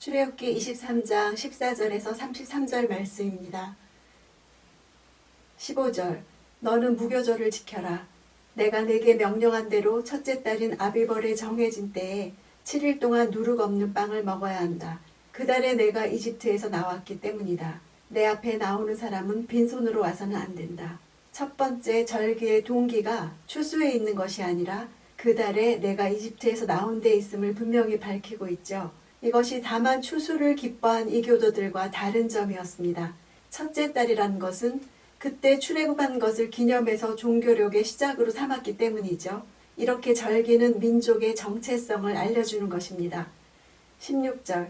출애굽기 23장 14절에서 33절 말씀입니다. 15절 너는 무교절을 지켜라. 내가 네게 명령한 대로 첫째 달인 아비벌에 정해진 때에 7일 동안 누룩 없는 빵을 먹어야 한다. 그 달에 내가 이집트에서 나왔기 때문이다. 내 앞에 나오는 사람은 빈손으로 와서는 안 된다. 첫 번째 절기의 동기가 추수에 있는 것이 아니라 그 달에 내가 이집트에서 나온 데 있음을 분명히 밝히고 있죠. 이것이 다만 추수를 기뻐한 이교도들과 다른 점이었습니다. 첫째 달이라는 것은 그때 출애굽한 것을 기념해서 종교력의 시작으로 삼았기 때문이죠. 이렇게 절기는 민족의 정체성을 알려주는 것입니다. 16절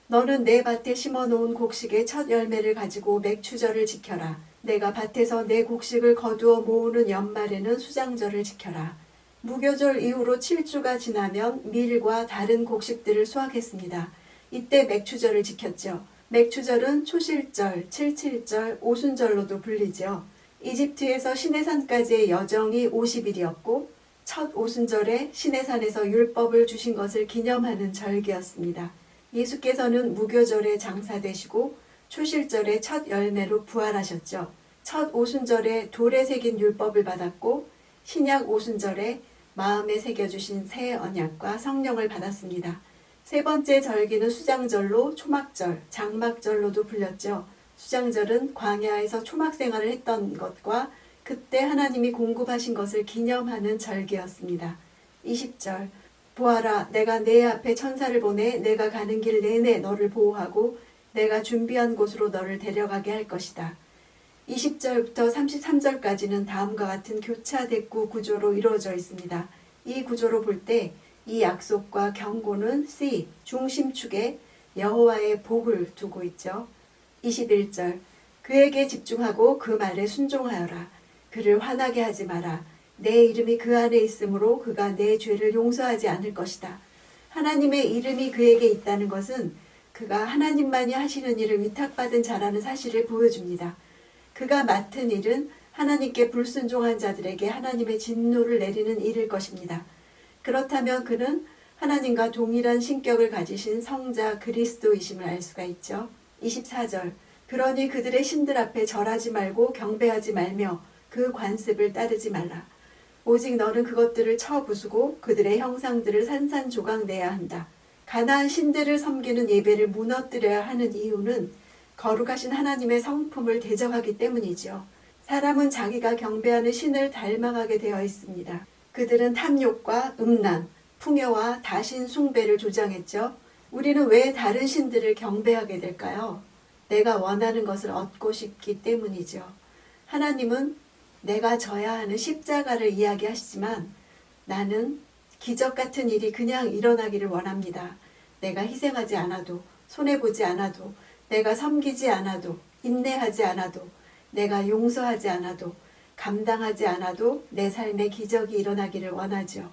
너는 내 밭에 심어놓은 곡식의 첫 열매를 가지고 맥추절을 지켜라. 내가 밭에서 내 곡식을 거두어 모으는 연말에는 수장절을 지켜라. 무교절 이후로 7주가 지나면 밀과 다른 곡식들을 수확했습니다. 이때 맥추절을 지켰죠. 맥추절은 초실절, 칠칠절, 오순절로도 불리죠. 이집트에서 시내산까지의 여정이 50일이었고 첫 오순절에 시내산에서 율법을 주신 것을 기념하는 절기였습니다. 예수께서는 무교절에 장사되시고 초실절에 첫 열매로 부활하셨죠. 첫 오순절에 돌에 새긴 율법을 받았고 신약 오순절에 마음에 새겨주신 새 언약과 성령을 받았습니다. 세 번째 절기는 수장절로 초막절, 장막절로도 불렸죠. 수장절은 광야에서 초막 생활을 했던 것과 그때 하나님이 공급하신 것을 기념하는 절기였습니다. 20절 보아라 내가 내 앞에 천사를 보내 내가 가는 길 내내 너를 보호하고 내가 준비한 곳으로 너를 데려가게 할 것이다. 20절부터 33절까지는 다음과 같은 교차 대구 구조로 이루어져 있습니다. 이 구조로 볼 때 이 약속과 경고는 C, 중심축에 여호와의 복을 두고 있죠. 21절 그에게 집중하고 그 말에 순종하여라. 그를 화나게 하지 마라. 내 이름이 그 안에 있으므로 그가 내 죄를 용서하지 않을 것이다. 하나님의 이름이 그에게 있다는 것은 그가 하나님만이 하시는 일을 위탁받은 자라는 사실을 보여줍니다. 그가 맡은 일은 하나님께 불순종한 자들에게 하나님의 진노를 내리는 일일 것입니다. 그렇다면 그는 하나님과 동일한 신격을 가지신 성자 그리스도이심을 알 수가 있죠. 24절 그러니 그들의 신들 앞에 절하지 말고 경배하지 말며 그 관습을 따르지 말라. 오직 너는 그것들을 쳐 부수고 그들의 형상들을 산산조각 내야 한다. 가나안 신들을 섬기는 예배를 무너뜨려야 하는 이유는 거룩하신 하나님의 성품을 대적하기 때문이죠. 사람은 자기가 경배하는 신을 닮아가게 되어 있습니다. 그들은 탐욕과 음란, 풍요와 다신 숭배를 조장했죠. 우리는 왜 다른 신들을 경배하게 될까요? 내가 원하는 것을 얻고 싶기 때문이죠. 하나님은 내가 져야 하는 십자가를 이야기하시지만 나는 기적 같은 일이 그냥 일어나기를 원합니다. 내가 희생하지 않아도, 손해보지 않아도, 내가 섬기지 않아도, 인내하지 않아도, 내가 용서하지 않아도, 감당하지 않아도 내 삶에 기적이 일어나기를 원하죠.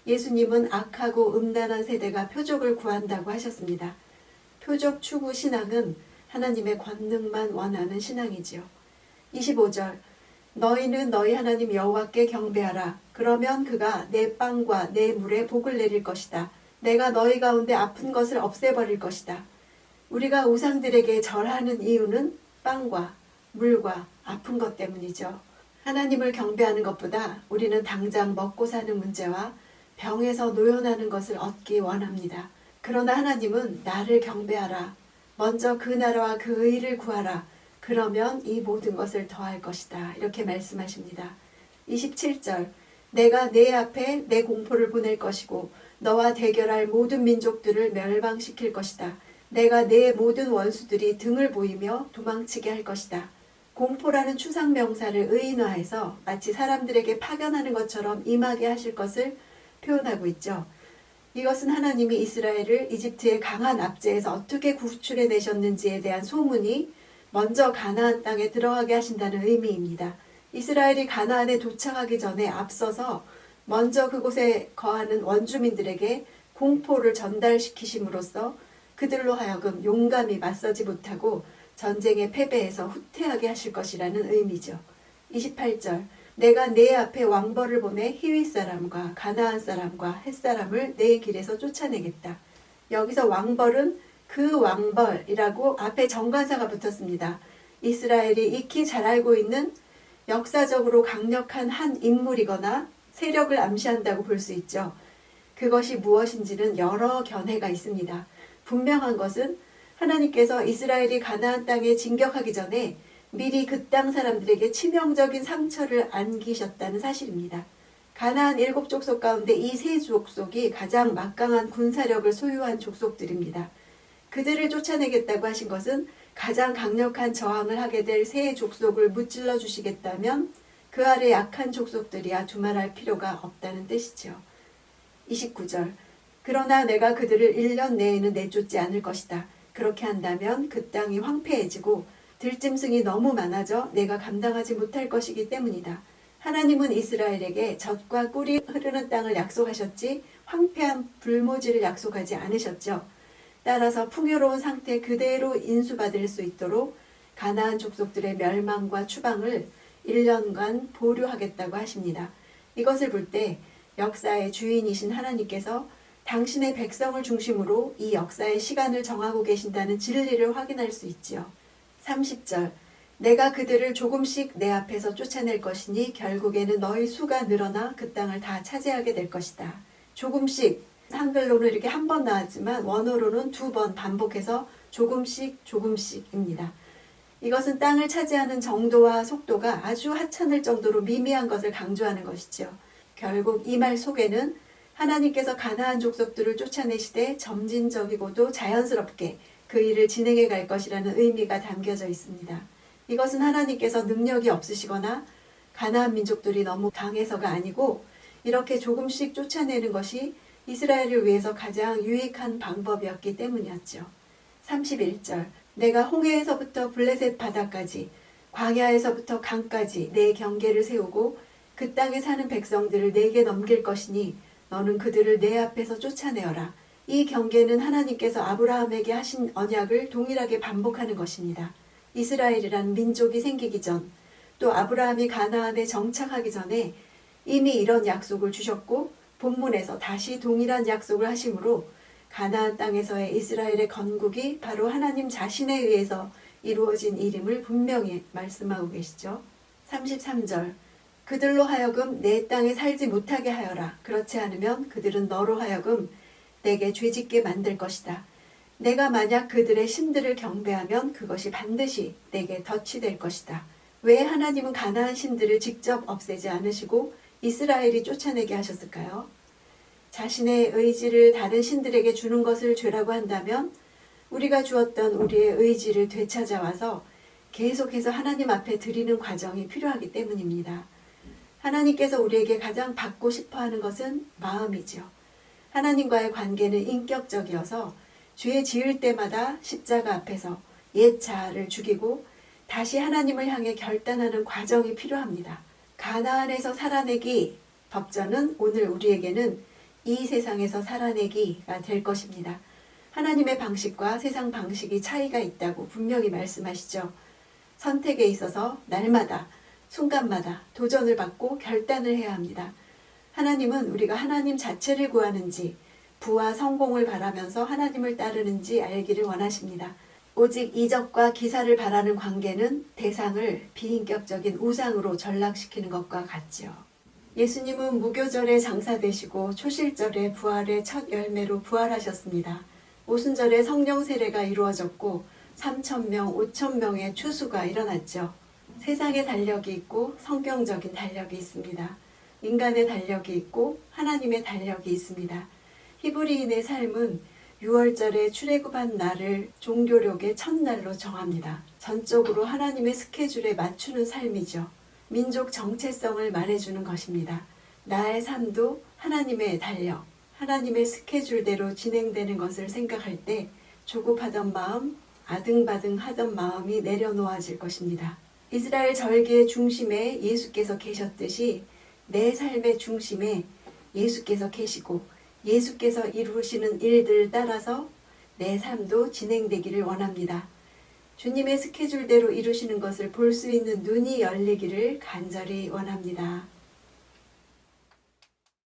예수님은 악하고 음란한 세대가 표적을 구한다고 하셨습니다. 표적 추구 신앙은 하나님의 권능만 원하는 신앙이지요. 25절 너희는 너희 하나님 여호와께 경배하라. 그러면 그가 내 빵과 내 물에 복을 내릴 것이다. 내가 너희 가운데 아픈 것을 없애버릴 것이다. 우리가 우상들에게 절하는 이유는 빵과 물과 아픈 것 때문이죠. 하나님을 경배하는 것보다 우리는 당장 먹고 사는 문제와 병에서 노연하는 것을 얻기 원합니다. 그러나 하나님은 나를 경배하라. 먼저 그 나라와 그 의를 구하라. 그러면 이 모든 것을 더할 것이다. 이렇게 말씀하십니다. 27절 내가 내 앞에 내 공포를 보낼 것이고 너와 대결할 모든 민족들을 멸망시킬 것이다. 내가 내 모든 원수들이 등을 보이며 도망치게 할 것이다. 공포라는 추상명사를 의인화해서 마치 사람들에게 파견하는 것처럼 임하게 하실 것을 표현하고 있죠. 이것은 하나님이 이스라엘을 이집트의 강한 압제에서 어떻게 구출해내셨는지에 대한 소문이 먼저 가나안 땅에 들어가게 하신다는 의미입니다. 이스라엘이 가나안에 도착하기 전에 앞서서 먼저 그곳에 거하는 원주민들에게 공포를 전달시키심으로써 그들로 하여금 용감히 맞서지 못하고 전쟁에 패배해서 후퇴하게 하실 것이라는 의미죠. 28절 내가 내 앞에 왕벌을 보내 히윗 사람과 가나안 사람과 헷 사람을 내 길에서 쫓아내겠다. 여기서 왕벌은 그 왕벌이라고 앞에 정관사가 붙었습니다. 이스라엘이 익히 잘 알고 있는 역사적으로 강력한 한 인물이거나 세력을 암시한다고 볼 수 있죠. 그것이 무엇인지는 여러 견해가 있습니다. 분명한 것은 하나님께서 이스라엘이 가나안 땅에 진격하기 전에 미리 그 땅 사람들에게 치명적인 상처를 안기셨다는 사실입니다. 가나안 7족속 가운데 이 3족속이 가장 막강한 군사력을 소유한 족속들입니다. 그들을 쫓아내겠다고 하신 것은 가장 강력한 저항을 하게 될 세 족속을 무찔러 주시겠다면 그 아래 약한 족속들이야 두말할 필요가 없다는 뜻이죠. 29절 그러나 내가 그들을 1년 내에는 내쫓지 않을 것이다. 그렇게 한다면 그 땅이 황폐해지고 들짐승이 너무 많아져 내가 감당하지 못할 것이기 때문이다. 하나님은 이스라엘에게 젖과 꿀이 흐르는 땅을 약속하셨지 황폐한 불모지를 약속하지 않으셨죠. 따라서 풍요로운 상태 그대로 인수받을 수 있도록 가나안 족속들의 멸망과 추방을 1년간 보류하겠다고 하십니다. 이것을 볼 때 역사의 주인이신 하나님께서 당신의 백성을 중심으로 이 역사의 시간을 정하고 계신다는 진리를 확인할 수 있지요. 30절 내가 그들을 조금씩 내 앞에서 쫓아낼 것이니 결국에는 너희 수가 늘어나 그 땅을 다 차지하게 될 것이다. 조금씩 한글로는 이렇게 한 번 나왔지만 원어로는 2번 반복해서 조금씩입니다. 이것은 땅을 차지하는 정도와 속도가 아주 하찮을 정도로 미미한 것을 강조하는 것이죠. 결국 이 말 속에는 하나님께서 가나안 족속들을 쫓아내시되 점진적이고도 자연스럽게 그 일을 진행해 갈 것이라는 의미가 담겨져 있습니다. 이것은 하나님께서 능력이 없으시거나 가나안 민족들이 너무 강해서가 아니고 이렇게 조금씩 쫓아내는 것이 이스라엘을 위해서 가장 유익한 방법이었기 때문이었죠. 31절 내가 홍해에서부터 블레셋 바다까지 광야에서부터 강까지 내 경계를 세우고 그 땅에 사는 백성들을 내게 넘길 것이니 너는 그들을 내 앞에서 쫓아내어라. 이 경계는 하나님께서 아브라함에게 하신 언약을 동일하게 반복하는 것입니다. 이스라엘이라는 민족이 생기기 전, 또 아브라함이 가나안에 정착하기 전에 이미 이런 약속을 주셨고 본문에서 다시 동일한 약속을 하심으로 가나안 땅에서의 이스라엘의 건국이 바로 하나님 자신에 의해서 이루어진 일임을 분명히 말씀하고 계시죠. 33절 그들로 하여금 내 땅에 살지 못하게 하여라. 그렇지 않으면 그들은 너로 하여금 내게 죄짓게 만들 것이다. 내가 만약 그들의 신들을 경배하면 그것이 반드시 내게 덫이 될 것이다. 왜 하나님은 가나안 신들을 직접 없애지 않으시고 이스라엘이 쫓아내게 하셨을까요? 자신의 의지를 다른 신들에게 주는 것을 죄라고 한다면 우리가 주었던 우리의 의지를 되찾아와서 계속해서 하나님 앞에 드리는 과정이 필요하기 때문입니다. 하나님께서 우리에게 가장 받고 싶어하는 것은 마음이죠. 하나님과의 관계는 인격적이어서 죄 지을 때마다 십자가 앞에서 옛 자아를 죽이고 다시 하나님을 향해 결단하는 과정이 필요합니다. 가나안에서 살아내기 법전은 오늘 우리에게는 이 세상에서 살아내기가 될 것입니다. 하나님의 방식과 세상 방식이 차이가 있다고 분명히 말씀하시죠. 선택에 있어서 날마다 순간마다 도전을 받고 결단을 해야 합니다. 하나님은 우리가 하나님 자체를 구하는지 부와 성공을 바라면서 하나님을 따르는지 알기를 원하십니다. 오직 이적과 기사를 바라는 관계는 대상을 비인격적인 우상으로 전락시키는 것과 같지요. 예수님은 무교절에 장사되시고 초실절에 부활의 첫 열매로 부활하셨습니다. 오순절에 성령 세례가 이루어졌고 3,000명, 5,000명의 추수가 일어났죠. 세상의 달력이 있고 성경적인 달력이 있습니다. 인간의 달력이 있고 하나님의 달력이 있습니다. 히브리인의 삶은 6월절에 출애굽한 날을 종교력의 첫날로 정합니다. 전적으로 하나님의 스케줄에 맞추는 삶이죠. 민족 정체성을 말해주는 것입니다. 나의 삶도 하나님의 달력, 하나님의 스케줄대로 진행되는 것을 생각할 때 조급하던 마음, 아등바등하던 마음이 내려놓아질 것입니다. 이스라엘 절기의 중심에 예수께서 계셨듯이 내 삶의 중심에 예수께서 계시고 예수께서 이루시는 일들을 따라서 내 삶도 진행되기를 원합니다. 주님의 스케줄대로 이루시는 것을 볼 수 있는 눈이 열리기를 간절히 원합니다.